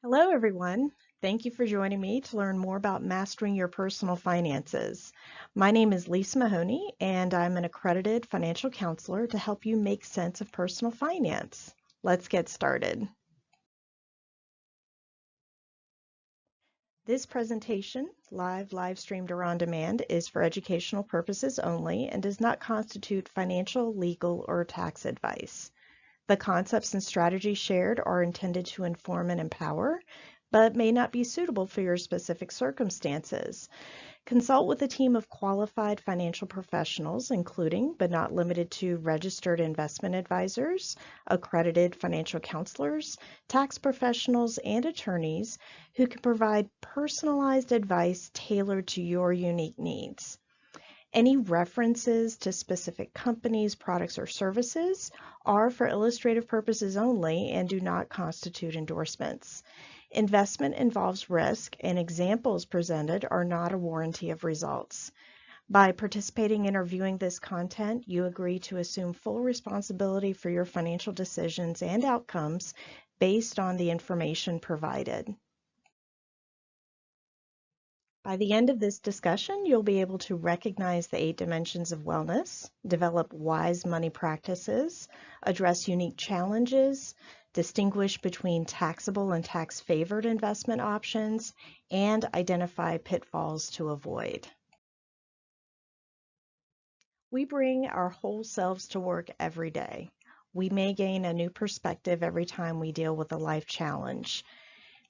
Hello, everyone. Thank you for joining me to learn more about mastering your personal finances. My name is Lisa Mahoney, and I'm an accredited financial counselor to help you make sense of personal finance. Let's get started. This presentation, live streamed or on demand, is for educational purposes only and does not constitute financial, legal, or tax advice. The concepts and strategies shared are intended to inform and empower, but may not be suitable for your specific circumstances. Consult with a team of qualified financial professionals, including but not limited to registered investment advisors, accredited financial counselors, tax professionals, and attorneys who can provide personalized advice tailored to your unique needs. Any references to specific companies, products, or services are for illustrative purposes only and do not constitute endorsements. Investment involves risk, and examples presented are not a warranty of results. By participating in or viewing this content, you agree to assume full responsibility for your financial decisions and outcomes based on the information provided. By the end of this discussion, you'll be able to recognize the 8 dimensions of wellness, develop wise money practices, address unique challenges, distinguish between taxable and tax-favored investment options, and identify pitfalls to avoid. We bring our whole selves to work every day. We may gain a new perspective every time we deal with a life challenge.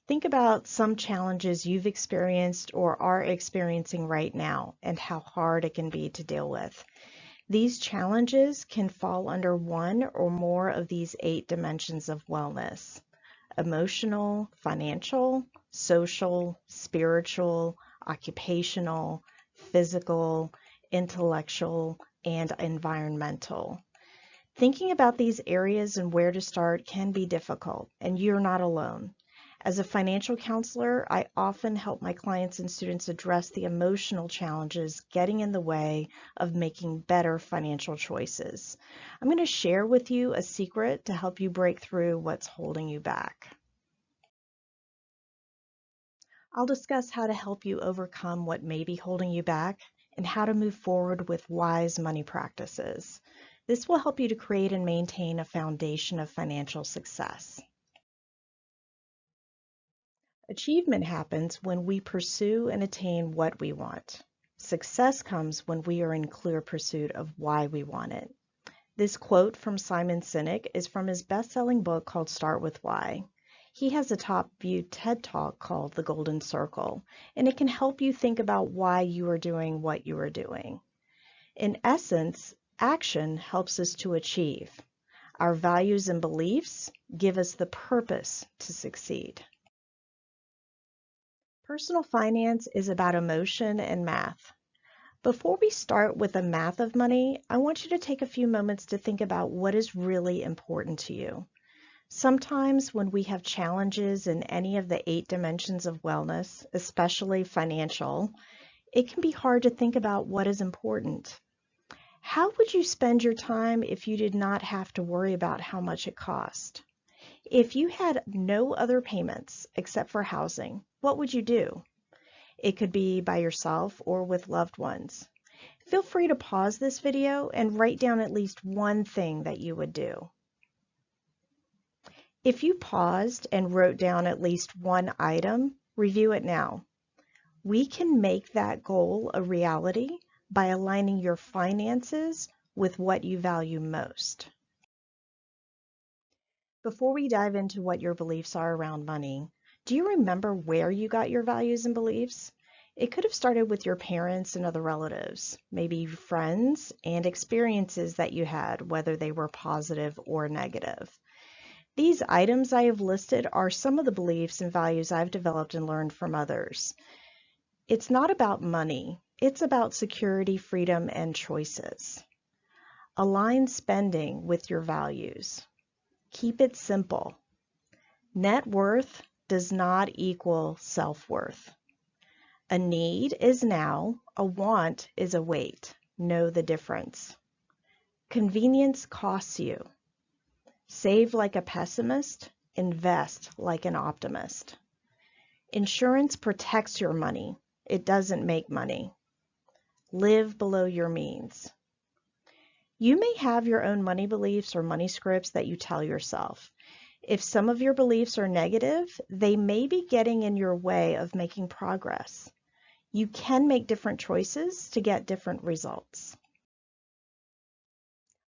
Think about some challenges you've experienced or are experiencing right now and how hard it can be to deal with. These challenges can fall under one or more of these 8 dimensions of wellness: emotional, financial, social, spiritual, occupational, physical, intellectual, and environmental. Thinking about these areas and where to start can be difficult, and you're not alone. As a financial counselor, I often help my clients and students address the emotional challenges getting in the way of making better financial choices. I'm going to share with you a secret to help you break through what's holding you back. I'll discuss how to help you overcome what may be holding you back and how to move forward with wise money practices. This will help you to create and maintain a foundation of financial success. Achievement happens when we pursue and attain what we want. Success comes when we are in clear pursuit of why we want it. This quote from Simon Sinek is from his best-selling book called Start With Why. He has a top-viewed TED Talk called The Golden Circle, and it can help you think about why you are doing what you are doing. In essence, action helps us to achieve. Our values and beliefs give us the purpose to succeed. Personal finance is about emotion and math. Before we start with the math of money, I want you to take a few moments to think about what is really important to you. Sometimes when we have challenges in any of the 8 dimensions of wellness, especially financial, it can be hard to think about what is important. How would you spend your time if you did not have to worry about how much it cost? If you had no other payments except for housing, what would you do? It could be by yourself or with loved ones. Feel free to pause this video and write down at least one thing that you would do. If you paused and wrote down at least one item, review it now. We can make that goal a reality by aligning your finances with what you value most. Before we dive into what your beliefs are around money, do you remember where you got your values and beliefs? It could have started with your parents and other relatives, maybe friends and experiences that you had, whether they were positive or negative. These items I have listed are some of the beliefs and values I've developed and learned from others. It's not about money, it's about security, freedom, and choices. Align spending with your values. Keep it simple. Net worth does not equal self-worth. A need is now, a want is a wait. Know the difference. Convenience costs you. Save like a pessimist Invest like an optimist. Insurance protects your money. It doesn't make money. Live below your means. You may have your own money beliefs or money scripts that you tell yourself. If some of your beliefs are negative, they may be getting in your way of making progress. You can make different choices to get different results.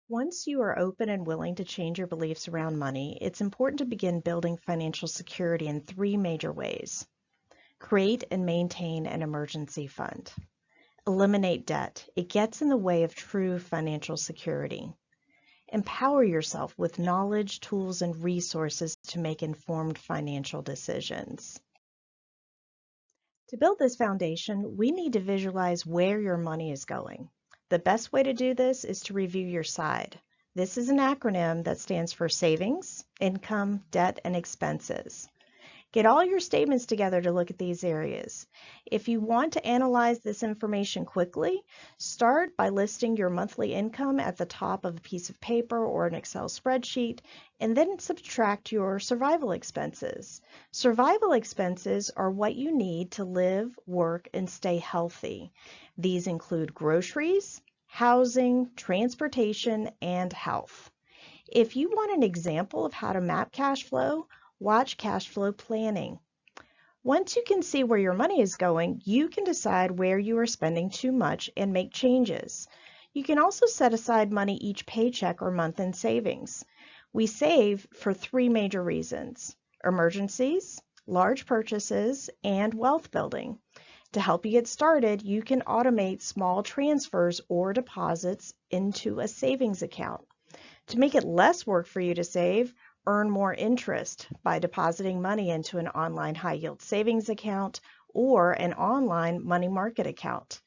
Once you are open and willing to change your beliefs around money, it's important to begin building financial security in 3 major ways. Create and maintain an emergency fund. Eliminate debt. It gets in the way of true financial security. Empower yourself with knowledge, tools, and resources to make informed financial decisions. To build this foundation, we need to visualize where your money is going. The best way to do this is to review your SIDE. This is an acronym that stands for savings, income, debt, and expenses. Get all your statements together to look at these areas. If you want to analyze this information quickly, start by listing your monthly income at the top of a piece of paper or an Excel spreadsheet, and then subtract your survival expenses. Survival expenses are what you need to live, work, and stay healthy. These include groceries, housing, transportation, and health. If you want an example of how to map cash flow, watch Cash Flow Planning. Once you can see where your money is going, you can decide where you are spending too much and make changes. You can also set aside money each paycheck or month in savings. We save for 3 major reasons: emergencies, large purchases, and wealth building. To help you get started, you can automate small transfers or deposits into a savings account. To make it less work for you to save, earn more interest by depositing money into an online high-yield savings account or an online money market account.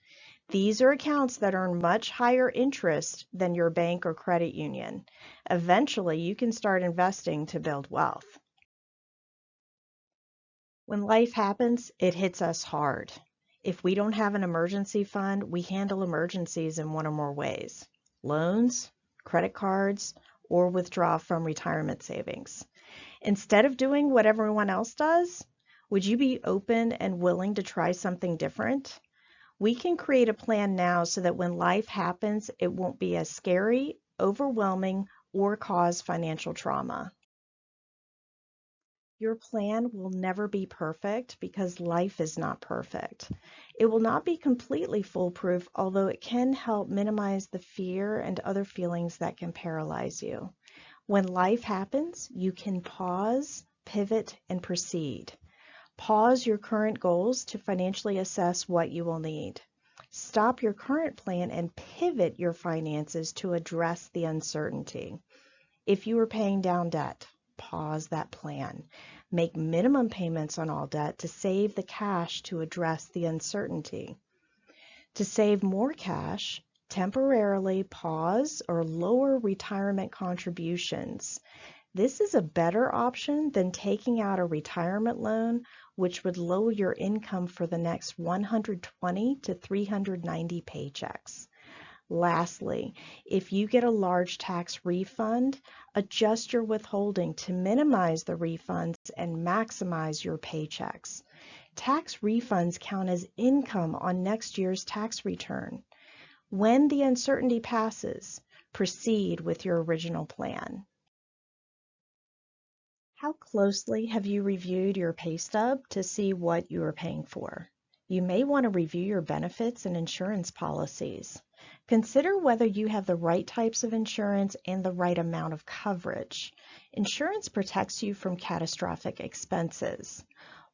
These are accounts that earn much higher interest than your bank or credit union. Eventually, you can start investing to build wealth. When life happens, it hits us hard. If we don't have an emergency fund, we handle emergencies in 1 or more ways: loans, credit cards, or withdraw from retirement savings. Instead of doing what everyone else does, would you be open and willing to try something different? We can create a plan now so that when life happens, it won't be as scary, overwhelming, or cause financial trauma. Your plan will never be perfect because life is not perfect. It will not be completely foolproof, although it can help minimize the fear and other feelings that can paralyze you. When life happens, you can pause, pivot, and proceed. Pause your current goals to financially assess what you will need. Stop your current plan and pivot your finances to address the uncertainty. If you are paying down debt, pause that plan. Make minimum payments on all debt to save the cash to address the uncertainty. To save more cash, temporarily pause or lower retirement contributions. This is a better option than taking out a retirement loan, which would lower your income for the next 120 to 390 paychecks. Lastly, if you get a large tax refund, adjust your withholding to minimize the refunds and maximize your paychecks. Tax refunds count as income on next year's tax return. When the uncertainty passes, proceed with your original plan. How closely have you reviewed your pay stub to see what you are paying for? You may want to review your benefits and insurance policies. Consider whether you have the right types of insurance and the right amount of coverage. Insurance protects you from catastrophic expenses.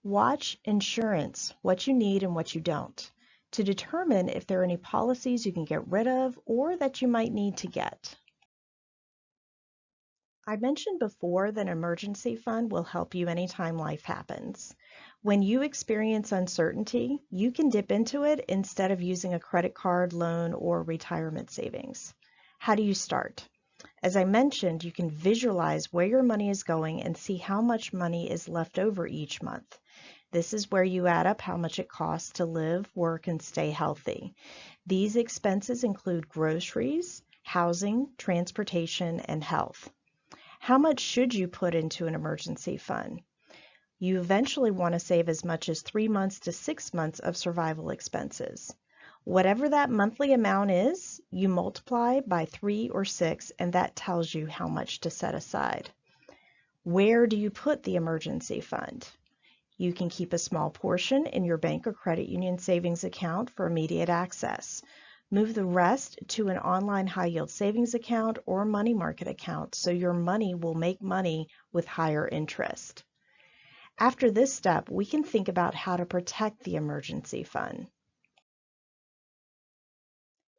Watch insurance, what you need and what you don't, to determine if there are any policies you can get rid of or that you might need to get. I mentioned before that an emergency fund will help you anytime life happens. When you experience uncertainty, you can dip into it instead of using a credit card, loan, or retirement savings. How do you start? As I mentioned, you can visualize where your money is going and see how much money is left over each month. This is where you add up how much it costs to live, work, and stay healthy. These expenses include groceries, housing, transportation, and health. How much should you put into an emergency fund? You eventually want to save as much as 3 months to 6 months of survival expenses. Whatever that monthly amount is, you multiply by 3 or 6, and that tells you how much to set aside. Where do you put the emergency fund? You can keep a small portion in your bank or credit union savings account for immediate access. Move the rest to an online high-yield savings account or money market account so your money will make money with higher interest. After this step, we can think about how to protect the emergency fund.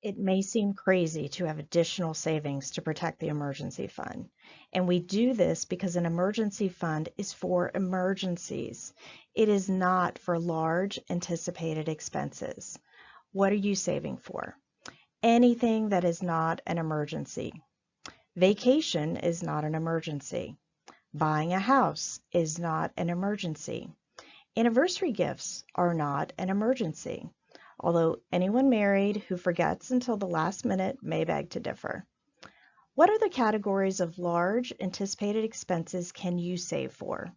It may seem crazy to have additional savings to protect the emergency fund, and we do this because an emergency fund is for emergencies. It is not for large anticipated expenses. What are you saving for? Anything that is not an emergency. Vacation is not an emergency. Buying a house is not an emergency. Anniversary gifts are not an emergency, although anyone married who forgets until the last minute may beg to differ. What other categories of large anticipated expenses can you save for?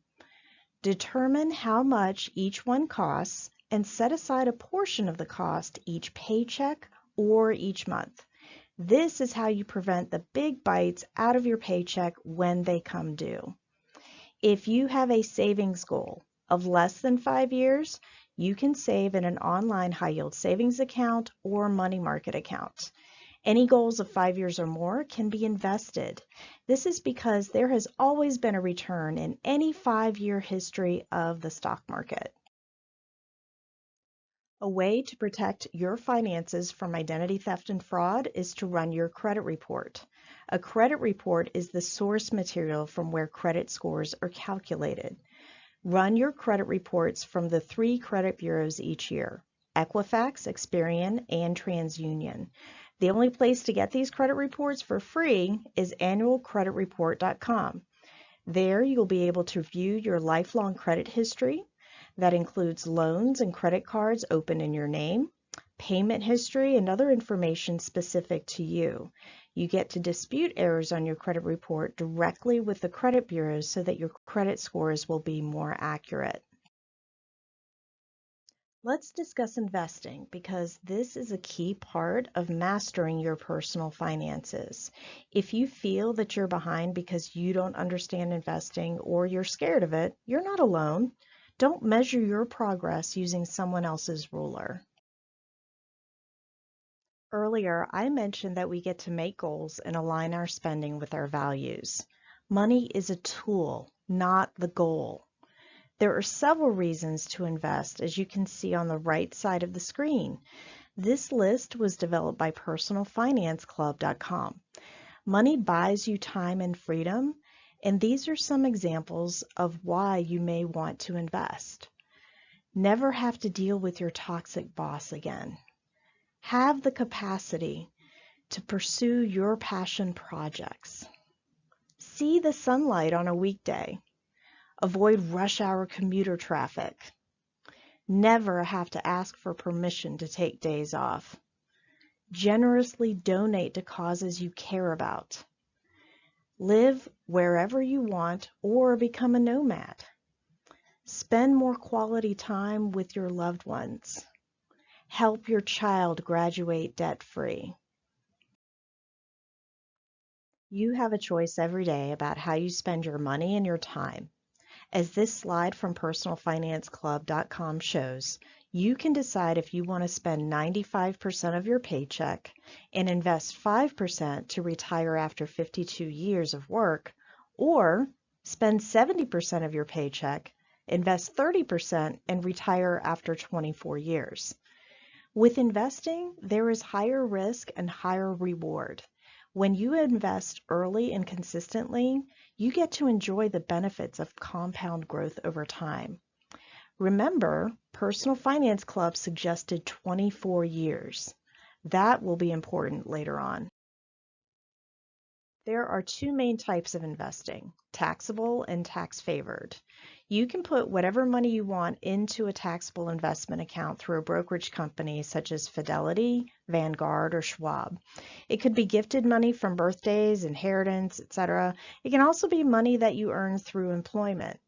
Determine how much each one costs and set aside a portion of the cost each paycheck or each month. This is how you prevent the big bites out of your paycheck when they come due. If you have a savings goal of less than 5 years, you can save in an online high-yield savings account or money market account. Any goals of 5 years or more can be invested. This is because there has always been a return in any 5-year history of the stock market. A way to protect your finances from identity theft and fraud is to run your credit report. A credit report is the source material from where credit scores are calculated. Run your credit reports from the 3 credit bureaus each year: Equifax, Experian, and TransUnion. The only place to get these credit reports for free is annualcreditreport.com. There you'll be able to view your lifelong credit history. That includes loans and credit cards open in your name, payment history, and other information specific to you. You get to dispute errors on your credit report directly with the credit bureaus so that your credit scores will be more accurate. Let's discuss investing because this is a key part of mastering your personal finances. If you feel that you're behind because you don't understand investing or you're scared of it, you're not alone. Don't measure your progress using someone else's ruler. Earlier, I mentioned that we get to make goals and align our spending with our values. Money is a tool, not the goal. There are several reasons to invest, as you can see on the right side of the screen. This list was developed by personalfinanceclub.com. Money buys you time and freedom, and these are some examples of why you may want to invest. Never have to deal with your toxic boss again. Have the capacity to pursue your passion projects. See the sunlight on a weekday. Avoid rush hour commuter traffic. Never have to ask for permission to take days off. Generously donate to causes you care about. Live wherever you want or become a nomad. Spend more quality time with your loved ones. Help your child graduate debt-free. You have a choice every day about how you spend your money and your time. As this slide from personalfinanceclub.com shows, you can decide if you want to spend 95% of your paycheck and invest 5% to retire after 52 years of work, or spend 70% of your paycheck, invest 30%, and retire after 24 years. With investing, there is higher risk and higher reward. When you invest early and consistently, you get to enjoy the benefits of compound growth over time. Remember, Personal Finance Club suggested 24 years. That will be important later on. There are two main types of investing, taxable and tax favored. You can put whatever money you want into a taxable investment account through a brokerage company such as Fidelity, Vanguard, or Schwab. It could be gifted money from birthdays, inheritance, etc. It can also be money that you earn through employment.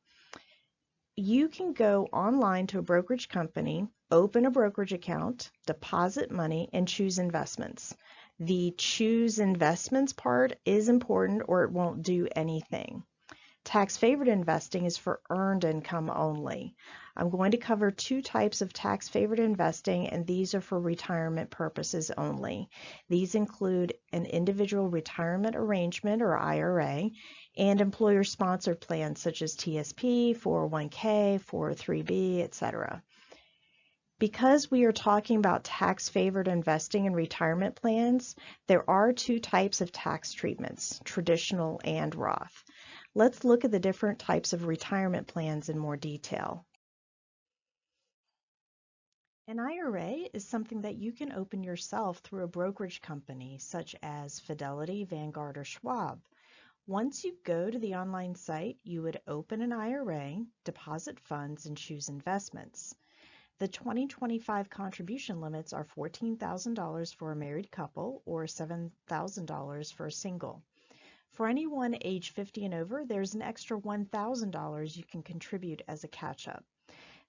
You can go online to a brokerage company, open a brokerage account, deposit money, and choose investments. The choose investments part is important or it won't do anything. Tax favored investing is for earned income only. I'm going to cover two types of tax favored investing, and these are for retirement purposes only. These include an individual retirement arrangement or IRA and employer sponsored plans such as TSP, 401k, 403b, etc. Because we are talking about tax-favored investing in retirement plans, there are two types of tax treatments, traditional and Roth. Let's look at the different types of retirement plans in more detail. An IRA is something that you can open yourself through a brokerage company such as Fidelity, Vanguard, or Schwab. Once you go to the online site, you would open an IRA, deposit funds, and choose investments. The 2025 contribution limits are $14,000 for a married couple or $7,000 for a single. For anyone age 50 and over, there's an extra $1,000 you can contribute as a catch-up.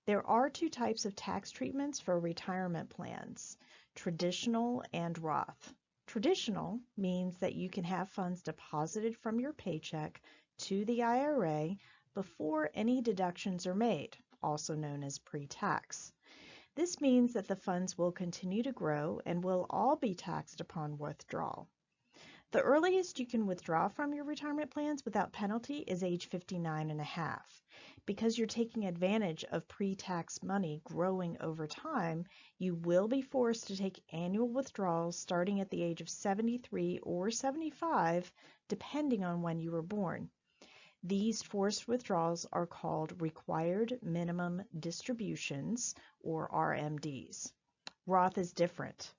There are two types of tax treatments for retirement plans, traditional and Roth. Traditional means that you can have funds deposited from your paycheck to the IRA before any deductions are made, also known as pre-tax. This means that the funds will continue to grow and will all be taxed upon withdrawal. The earliest you can withdraw from your retirement plans without penalty is age 59 and a half. Because you're taking advantage of pre-tax money growing over time, you will be forced to take annual withdrawals starting at the age of 73 or 75, depending on when you were born. These forced withdrawals are called required minimum distributions, or RMDs. Roth is different.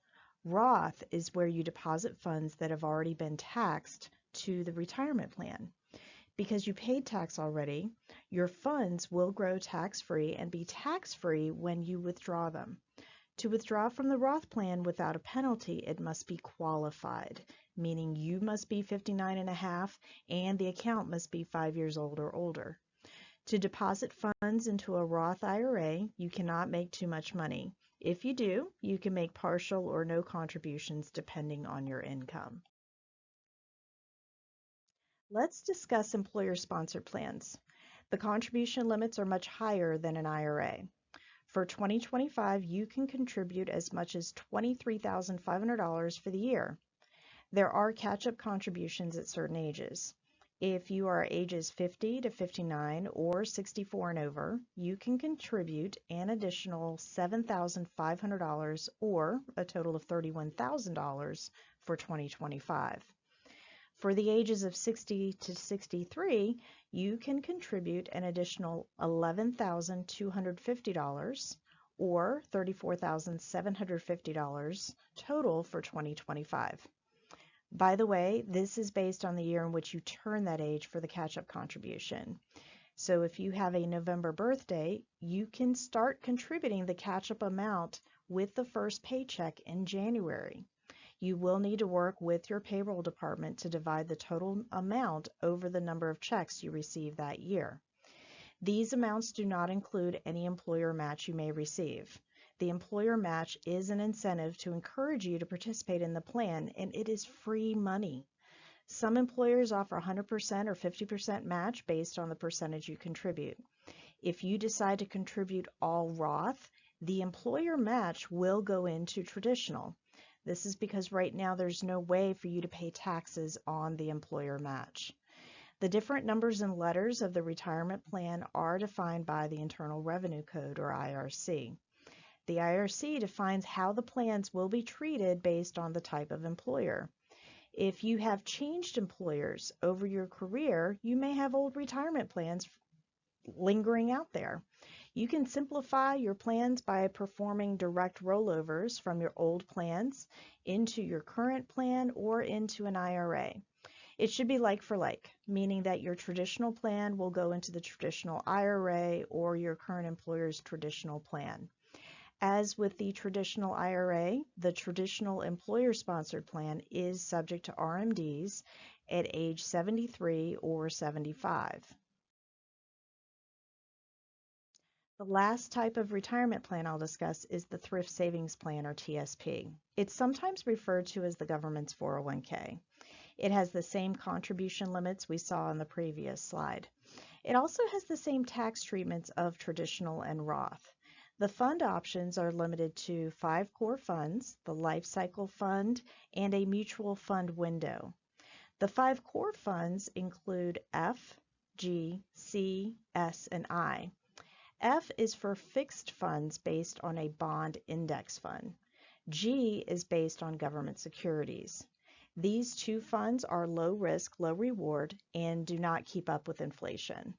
Roth is where you deposit funds that have already been taxed to the retirement plan. Because you paid tax already, your funds will grow tax-free and be tax-free when you withdraw them. To withdraw from the Roth plan without a penalty, it must be qualified, meaning you must be 59 and a half and the account must be 5 years old or older. To deposit funds into a Roth IRA, you cannot make too much money. If you do, you can make partial or no contributions depending on your income. Let's discuss employer-sponsored plans. The contribution limits are much higher than an IRA. For 2025, you can contribute as much as $23,500 for the year. There are catch-up contributions at certain ages. If you are ages 50 to 59 or 64 and over, you can contribute an additional $7,500 or a total of $31,000 for 2025. For the ages of 60 to 63, you can contribute an additional $11,250 or $34,750 total for 2025. By the way, this is based on the year in which you turn that age for the catch-up contribution. So if you have a November birthday, you can start contributing the catch-up amount with the first paycheck in January. You will need to work with your payroll department to divide the total amount over the number of checks you receive that year. These amounts do not include any employer match you may receive. The employer match is an incentive to encourage you to participate in the plan, and it is free money. Some employers offer 100% or 50% match based on the percentage you contribute. If you decide to contribute all Roth, the employer match will go into traditional. This is because right now there's no way for you to pay taxes on the employer match. The different numbers and letters of the retirement plan are defined by the Internal Revenue Code, or IRC. The IRC defines how the plans will be treated based on the type of employer. If you have changed employers over your career, you may have old retirement plans lingering out there. You can simplify your plans by performing direct rollovers from your old plans into your current plan or into an IRA. It should be like for like, meaning that your traditional plan will go into the traditional IRA or your current employer's traditional plan. As with the traditional IRA, the traditional employer-sponsored plan is subject to RMDs at age 73 or 75. The last type of retirement plan I'll discuss is the Thrift Savings Plan, or TSP. It's sometimes referred to as the government's 401k. It has the same contribution limits we saw on the previous slide. It also has the same tax treatments of traditional and Roth. The fund options are limited to 5 core funds, the life cycle fund, and a mutual fund window. The 5 core funds include F, G, C, S, and I. F is for fixed funds based on a bond index fund. G is based on government securities. These two funds are low risk, low reward, and do not keep up with inflation.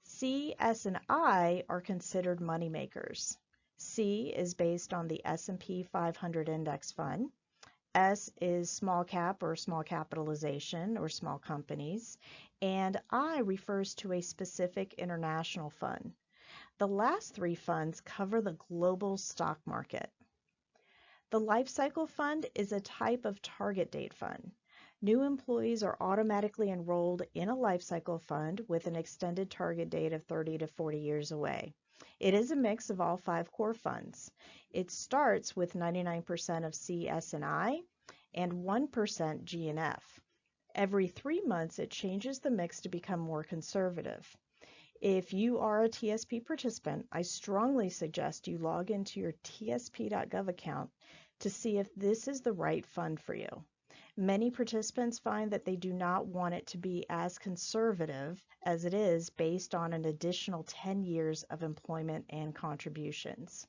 C, S, and I are considered money makers. C is based on the S&P 500 index fund. S is small cap or small capitalization or small companies. And I refers to a specific international fund. The last three funds cover the global stock market. The life cycle fund is a type of target date fund. New employees are automatically enrolled in a life cycle fund with an extended target date of 30 to 40 years away. It is a mix of all 5 core funds. It starts with 99% of C, S, and I, and 1% G and F. Every 3 months, it changes the mix to become more conservative. If you are a TSP participant, I strongly suggest you log into your tsp.gov account to see if this is the right fund for you. Many participants find that they do not want it to be as conservative as it is based on an additional 10 years of employment and contributions.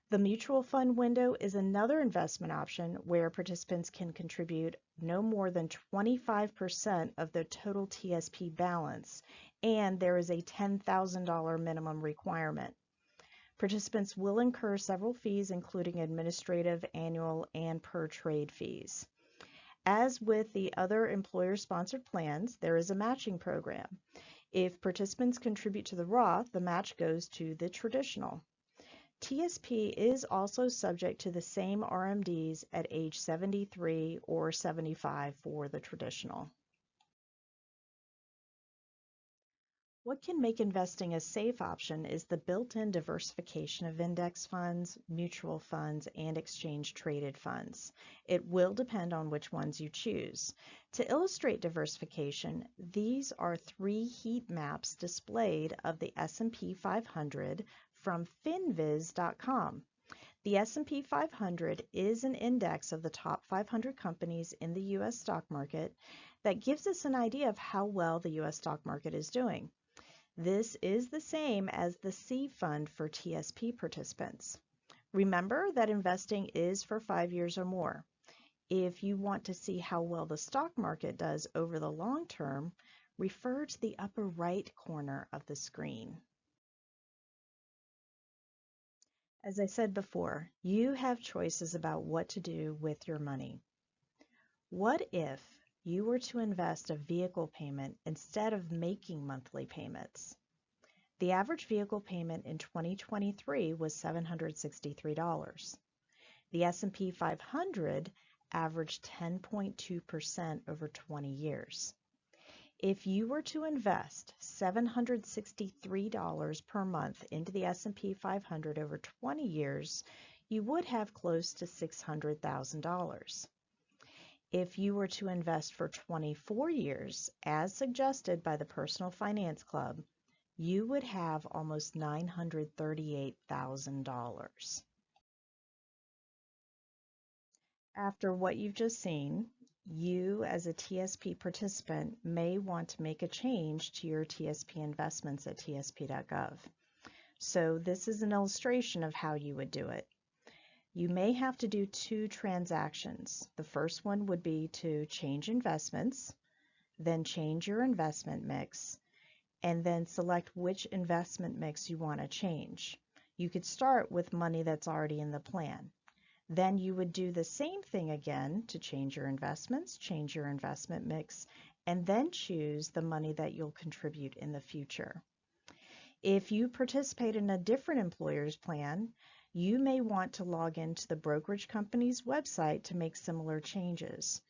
The mutual fund window is another investment option where participants can contribute no more than 25% of their total TSP balance, and there is a $10,000 minimum requirement. Participants will incur several fees, including administrative, annual, and per trade fees. As with the other employer-sponsored plans, there is a matching program. If participants contribute to the Roth, the match goes to the traditional. TSP is also subject to the same RMDs at age 73 or 75 for the traditional. What can make investing a safe option is the built-in diversification of index funds, mutual funds, and exchange-traded funds. It will depend on which ones you choose. To illustrate diversification, these are 3 heat maps displayed of the S&P 500 from finviz.com. The S&P 500 is an index of the top 500 companies in the U.S. stock market that gives us an idea of how well the U.S. stock market is doing. This is the same as the C fund for TSP participants. Remember that investing is for 5 years or more. If you want to see how well the stock market does over the long term, refer to the upper right corner of the screen. As I said before, you have choices about what to do with your money. What if you were to invest a vehicle payment instead of making monthly payments? The average vehicle payment in 2023 was $763. The S&P 500 averaged 10.2% over 20 years. If you were to invest $763 per month into the S&P 500 over 20 years, you would have close to $600,000. If you were to invest for 24 years, as suggested by the Personal Finance Club, you would have almost $938,000. After what you've just seen, you as a TSP participant may want to make a change to your TSP investments at tsp.gov. So this is an illustration of how you would do it. You may have to do 2 transactions. The first one would be to change investments, then change your investment mix, and then select which investment mix you want to change. You could start with money that's already in the plan. Then you would do the same thing again to change your investments, change your investment mix, and then choose the money that you'll contribute in the future. If you participate in a different employer's plan, you may want to log into the brokerage company's website to make similar changes.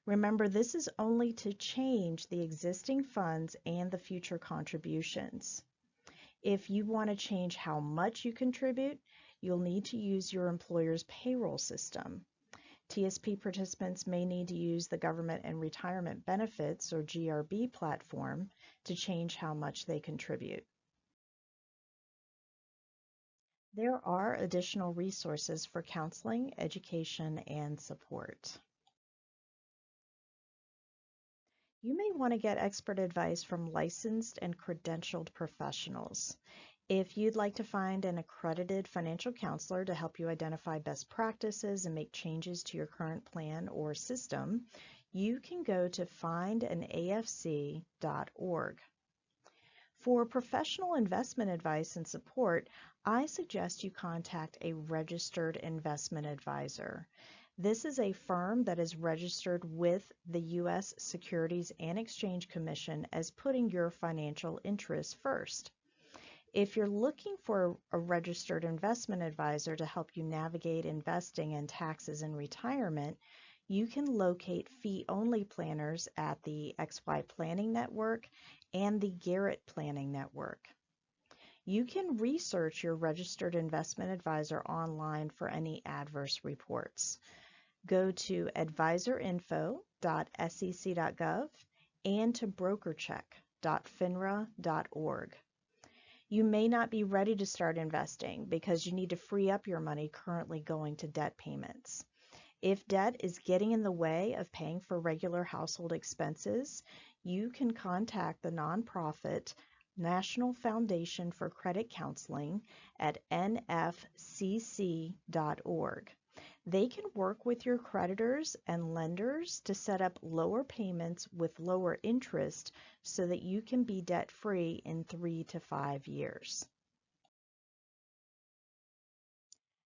Remember, this is only to change the existing funds and the future contributions. If you want to change how much you contribute, you'll need to use your employer's payroll system. TSP participants may need to use the Government and Retirement Benefits, or GRB, platform to change how much they contribute. There are additional resources for counseling, education, and support. You may want to get expert advice from licensed and credentialed professionals. If you'd like to find an accredited financial counselor to help you identify best practices and make changes to your current plan or system, you can go to findanafc.org. For professional investment advice and support, I suggest you contact a registered investment advisor. This is a firm that is registered with the U.S. Securities and Exchange Commission as putting your financial interests first. If you're looking for a registered investment advisor to help you navigate investing and taxes in retirement, you can locate fee-only planners at the XY Planning Network and the Garrett Planning Network. You can research your registered investment advisor online for any adverse reports. Go to advisorinfo.sec.gov and to brokercheck.finra.org. You may not be ready to start investing because you need to free up your money currently going to debt payments. If debt is getting in the way of paying for regular household expenses, you can contact the nonprofit National Foundation for Credit Counseling at nfcc.org. They can work with your creditors and lenders to set up lower payments with lower interest so that you can be debt-free in 3 to 5 years.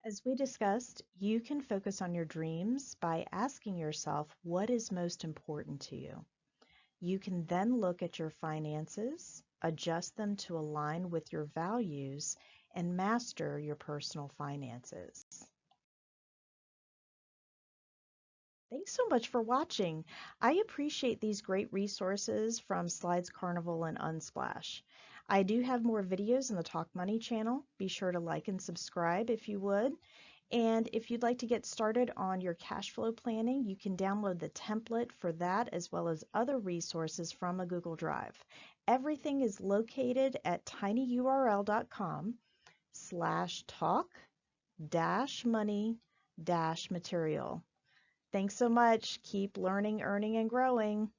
As we discussed, you can focus on your dreams by asking yourself what is most important to you. You can then look at your finances, adjust them to align with your values, and master your personal finances. Thanks so much for watching. I appreciate these great resources from Slides Carnival and Unsplash. I do have more videos in the Talk Money channel. Be sure to like and subscribe if you would. And if you'd like to get started on your cash flow planning, you can download the template for that as well as other resources from a Google Drive. Everything is located at tinyurl.com/talk-money-material. Thanks so much. Keep learning, earning, and growing.